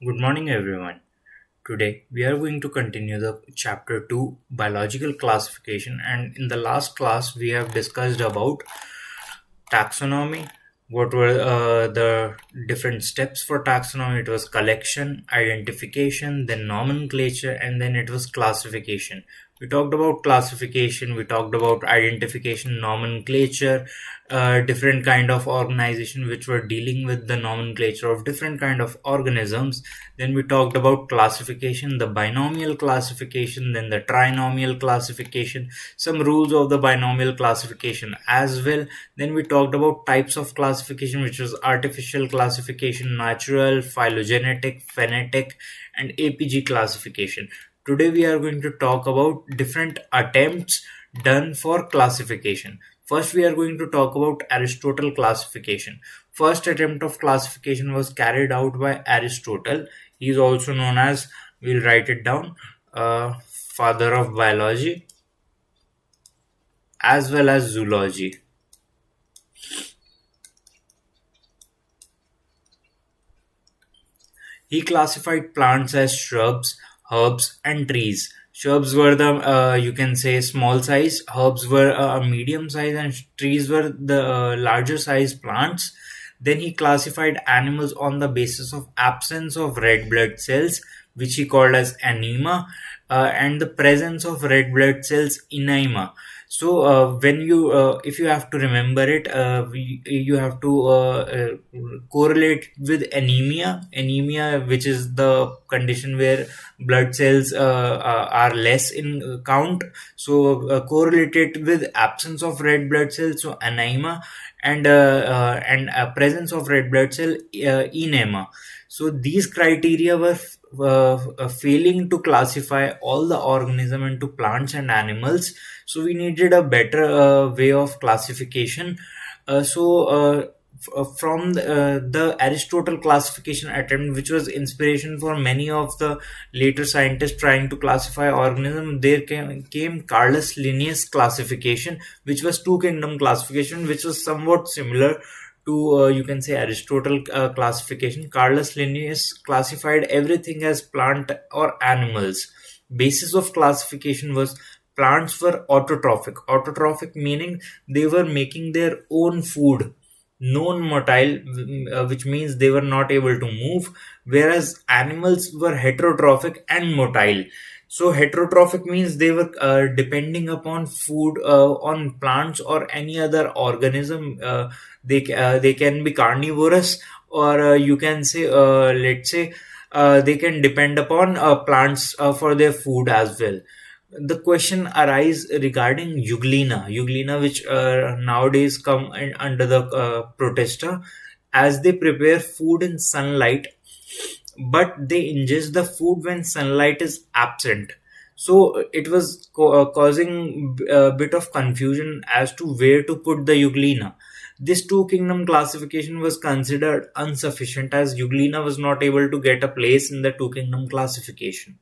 Good morning, everyone. Today, we are going to continue the chapter 2 biological classification. And in the last class, we have discussed about taxonomy. What were the different steps for taxonomy? It was collection, identification, then nomenclature, and then it was classification. We talked about classification, we talked about identification, nomenclature, different kind of organization which were dealing with the nomenclature of different kind of organisms. Then we talked about classification, the binomial classification, then the trinomial classification, some rules of the binomial classification as well. Then we talked about types of classification, which was artificial classification, natural, phylogenetic, phenetic, and APG classification. Today we are going to talk about different attempts done for classification. First, we are going to talk about Aristotle classification. First attempt of classification was carried out by Aristotle. He is also known as, we'll write it down, father of biology as well as zoology. He classified plants as shrubs, herbs, and trees. Shrubs were the you can say small size, herbs were medium size, and trees were the larger size plants. Then he classified animals on the basis of absence of red blood cells, which he called as anema, and the presence of red blood cells enema. So when you if you have to remember it, you have to correlate with anemia, which is the condition where blood cells are less in count. So correlated with absence of red blood cells, so anemia, and presence of red blood cell, enema. So these criteria were failing to classify all the organism into plants and animals. So we needed a better way of classification. From the Aristotle classification attempt, which was inspiration for many of the later scientists trying to classify organism, there came Carolus Linnaeus classification, which was two kingdom classification, which was somewhat similar to you can say Aristotle classification. Carolus Linnaeus classified everything as plant or animals. Basis of classification was plants were autotrophic. Autotrophic meaning they were making their own food, non-motile, which means they were not able to move, whereas animals were heterotrophic and motile. So heterotrophic means they were depending upon food on plants or any other organism. They can be carnivorous, or you can say, let's say, they can depend upon plants for their food as well. The question arise regarding euglena, which nowadays come under the protesta, as they prepare food in sunlight, but they ingest the food when sunlight is absent. So it was causing a bit of confusion as to where to put the euglena. This two kingdom classification was considered insufficient, as euglena was not able to get a place in the two kingdom classification.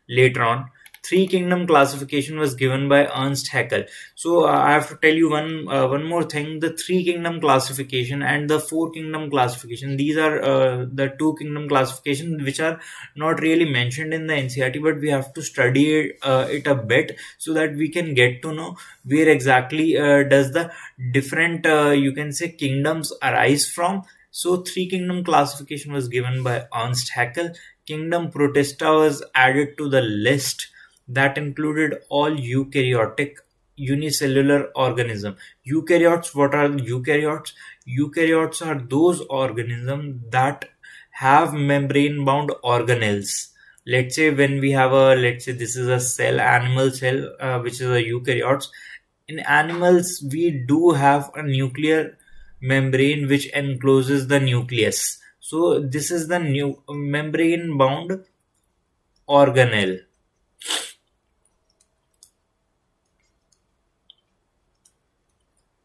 Later on, three kingdom classification was given by Ernst Haeckel. So I have to tell you one more thing: the three kingdom classification and the four kingdom classification. These are the two kingdom classification which are not really mentioned in the NCERT, but we have to study it a bit so that we can get to know where exactly does the different you can say kingdoms arise from. So three kingdom classification was given by Ernst Haeckel. Kingdom Protista was added to the list that included all eukaryotic unicellular organism. Eukaryotes, what are eukaryotes? Eukaryotes are those organisms that have membrane bound organelles. Let's say when we have a, let's say this is a cell, animal cell, which is a eukaryotes. In animals, we do have a nuclear membrane which encloses the nucleus. So this is the new membrane bound organelle.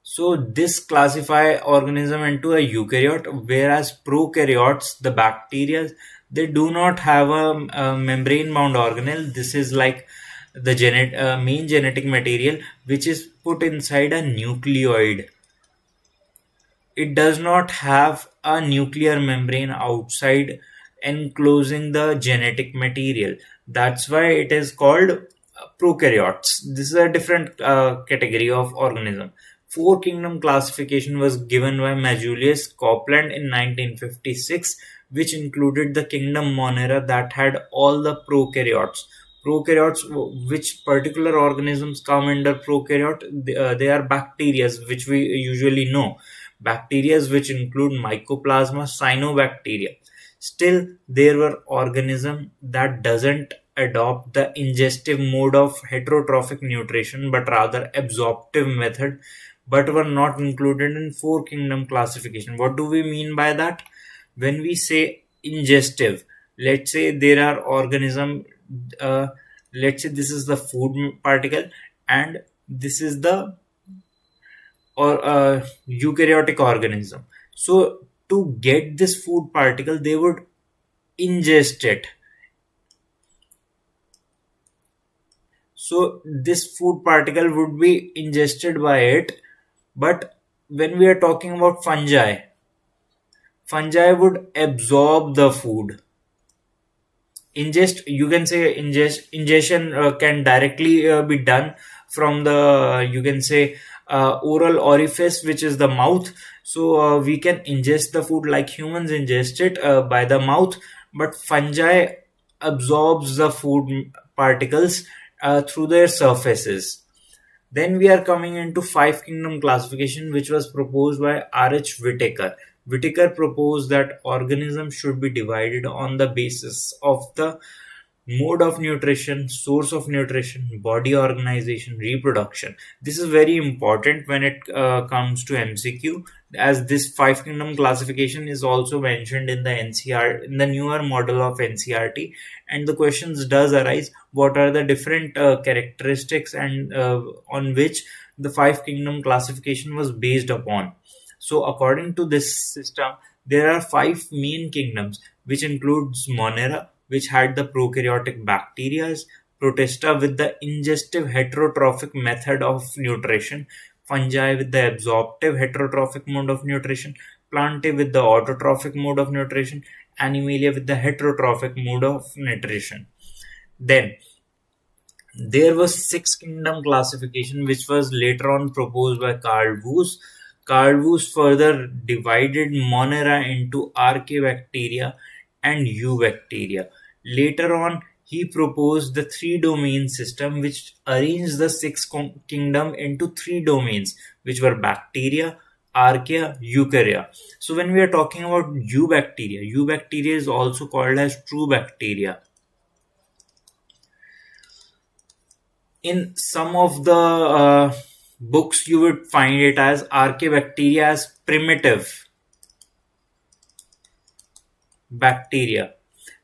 So this classify organism into a eukaryote, whereas prokaryotes, the bacteria, they do not have a membrane bound organelle. This is like the main genetic material which is put inside a nucleoid. It does not have a nuclear membrane outside enclosing the genetic material. That's why it is called prokaryotes. This is a different category of organism. Four kingdom classification was given by Majulius Copeland in 1956, which included the kingdom Monera that had all the prokaryotes. Prokaryotes, which particular organisms come under prokaryote? They are bacteria, which we usually know. Bacteria which include Mycoplasma, cyanobacteria. Still, there were organisms that doesn't adopt the ingestive mode of heterotrophic nutrition but rather absorptive method, but were not included in four kingdom classification. What do we mean by that? When we say ingestive, let's say there are organism, uh, let's say this is the food particle and this is the or eukaryotic organism. So to get this food particle, they would ingest it. So this food particle would be ingested by it. But when we are talking about fungi would absorb the food. Ingest, you can say ingestion can directly be done from the, you can say, oral orifice, which is the mouth. So we can ingest the food like humans ingest it by the mouth, but fungi absorbs the food particles through their surfaces. Then we are coming into five kingdom classification, which was proposed by R.H. Whitaker. Whitaker proposed that organisms should be divided on the basis of the mode of nutrition, source of nutrition, body organization, reproduction. This is very important when it comes to MCQ, as this five kingdom classification is also mentioned in the NCR, in the newer model of NCRT, and the questions does arise: what are the different characteristics and on which the five kingdom classification was based upon. So according to this system, there are five main kingdoms, which includes Monera, which had the prokaryotic bacteria, Protista with the ingestive heterotrophic method of nutrition, fungi with the absorptive heterotrophic mode of nutrition, Plantae with the autotrophic mode of nutrition, Animalia with the heterotrophic mode of nutrition. Then there was six kingdom classification, which was later on proposed by Carl Woese. Carl Woese further divided Monera into Archaebacteria and Eubacteria. Later on, he proposed the three domain system, which arranged the six kingdom into three domains, which were bacteria, archaea, eukarya. So when we are talking about eubacteria is also called as true bacteria. In some of the books, you would find it as archaebacteria as primitive bacteria.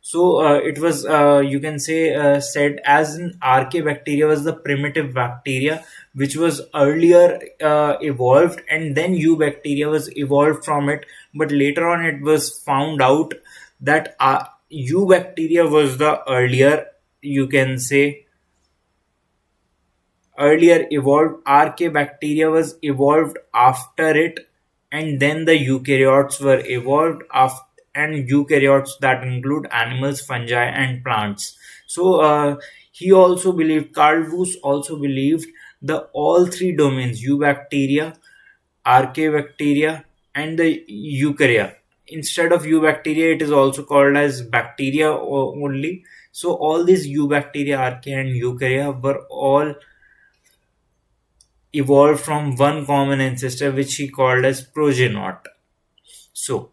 So it was, you can say, said as an archaebacteria was the primitive bacteria which was earlier evolved, and then eubacteria was evolved from it. But later on, it was found out that eubacteria was the earlier, you can say, earlier evolved. Archaebacteria was evolved after it, and then the eukaryotes were evolved after, and eukaryotes that include animals, fungi, and plants. So he also believed, Carl Woese also believed, the all three domains, eubacteria, archaebacteria, and the eukarya. Instead of eubacteria, it is also called as bacteria only. So all these eubacteria, archaea, and eukarya were all evolved from one common ancestor, which he called as progenote. So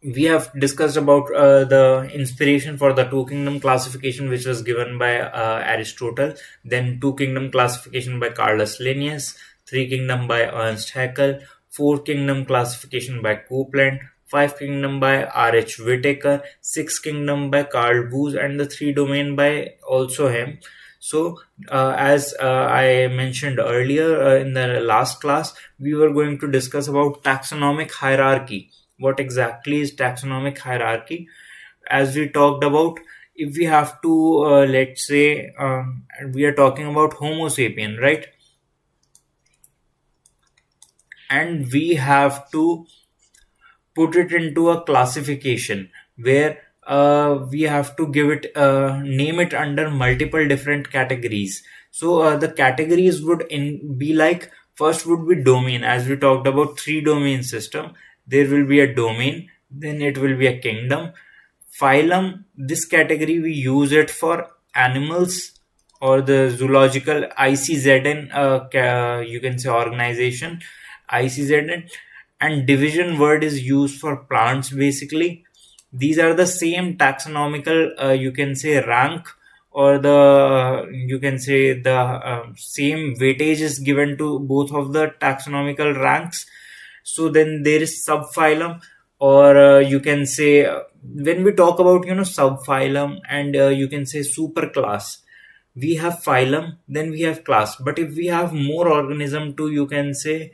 we have discussed about the inspiration for the two kingdom classification, which was given by Aristotle, then two kingdom classification by Carolus Linnaeus, three kingdom by Ernst Haeckel, four kingdom classification by Copeland, five kingdom by R.H. Whitaker, six kingdom by Carl Woese, and the three domain by also him. So, as I mentioned earlier in the last class, we were going to discuss about taxonomic hierarchy. What exactly is taxonomic hierarchy? As we talked about, if we have to, let's say, we are talking about Homo sapien, right? And we have to put it into a classification. where we have to give it name it under multiple different categories. So the categories would be like, first would be domain, as we talked about three domain system. There will be a domain, then it will be a kingdom. Phylum, this category we use it for animals or the zoological ICZN, you can say organization, ICZN. And division word is used for plants basically. These are the same taxonomical, you can say rank, or the you can say the same weightage is given to both of the taxonomical ranks. So then there is subphylum, or you can say, when we talk about subphylum, and you can say superclass, we have phylum, then we have class. But if we have more organism to, you can say,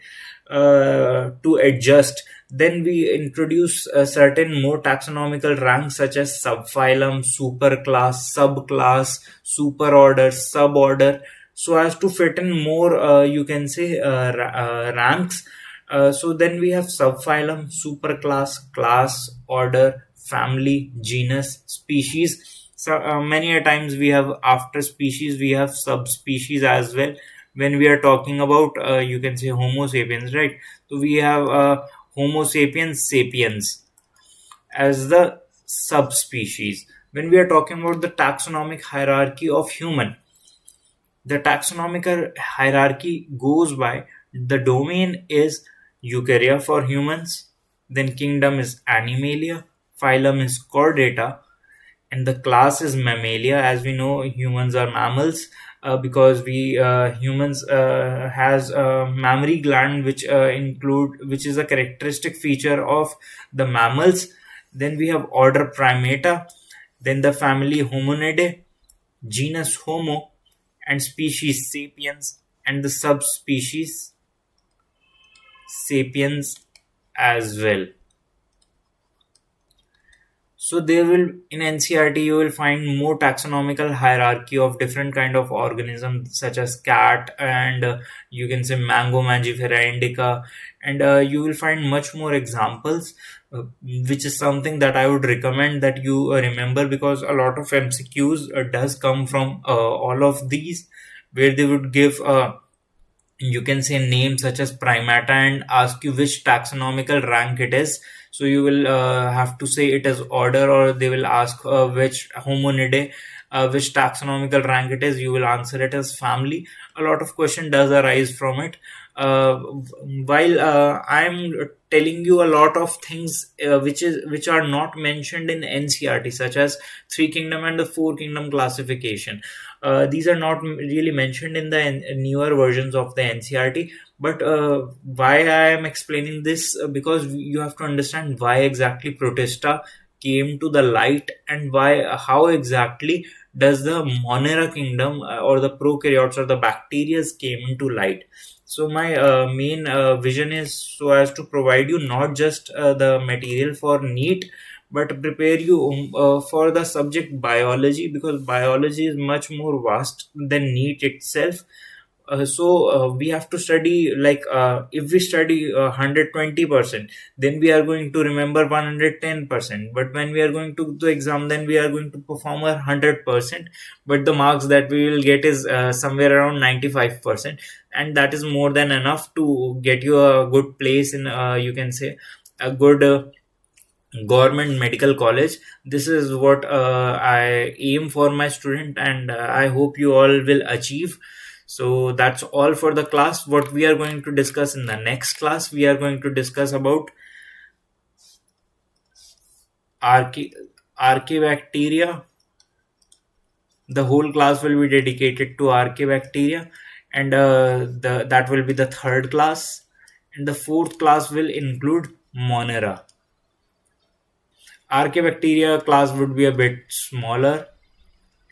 to adjust, then we introduce certain more taxonomical ranks such as subphylum, superclass, subclass, superorder, suborder, so as to fit in more, you can say, ranks. So then we have subphylum, superclass, class, order, family, genus, species. So many a times we have, after species we have subspecies as well. When we are talking about, you can say, Homo sapiens, right? So we have Homo sapiens sapiens as the subspecies. When we are talking about the taxonomic hierarchy of human, the taxonomical hierarchy goes by, the domain is eukarya for humans, then kingdom is animalia, phylum is chordata, and the class is mammalia. As we know, humans are mammals, because we humans has a mammary gland, which is a characteristic feature of the mammals. Then we have order primata, then the family hominidae, genus homo, and species sapiens, and the subspecies sapiens as well. So there will, in NCRT you will find more taxonomical hierarchy of different kind of organisms such as cat, and you can say mango mangifera indica, and you will find much more examples, which is something that I would recommend that you remember, because a lot of MCQs does come from all of these, where they would give you can say names such as primata and ask you which taxonomical rank it is. So you will have to say it is order, or they will ask which hominidae, which taxonomical rank it is. You will answer it as family. A lot of question does arise from it. While I'm telling you a lot of things which are not mentioned in NCRT, such as three kingdom and the four kingdom classification. These are not really mentioned in the newer versions of the NCRT. But why I am explaining this, because you have to understand why exactly Protista came to the light, and how exactly does the Monera kingdom, or the prokaryotes or the bacteria came into light. So my main vision is so as to provide you not just the material for Neet, but prepare you for the subject biology, because biology is much more vast than Neet itself. So we have to study, like, if we study 120%, then we are going to remember 110%. But when we are going to the exam, then we are going to perform 100%. But the marks that we will get is somewhere around 95%, and that is more than enough to get you a good place in, you can say, a good government medical college. This is what I aim for my student, and I hope you all will achieve. So that's all for the class. What we are going to discuss in the next class, we are going to discuss about archaebacteria. The whole class will be dedicated to archaebacteria, and that will be the third class. And the fourth class will include Monera. Archaebacteria class would be a bit smaller,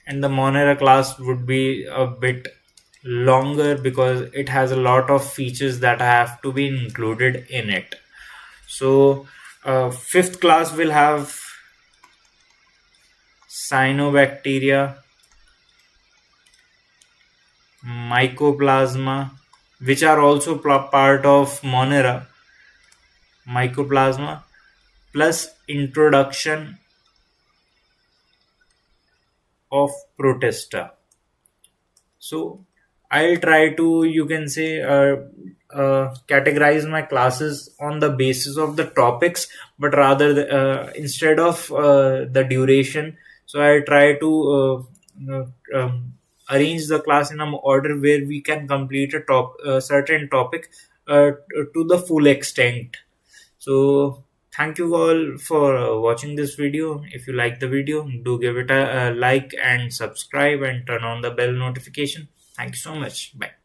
and the Monera class would be a bit longer, because it has a lot of features that have to be included in it. So fifth class will have cyanobacteria, mycoplasma, which are also part of Monera. Mycoplasma plus introduction of protester. So I'll try to, you can say, categorize my classes on the basis of the topics, but rather instead of the duration. So I try to arrange the class in an order where we can complete a certain topic to the full extent. So thank you all for watching this video. If you like the video, do give it a like and subscribe and turn on the bell notification. Thank you so much. Bye.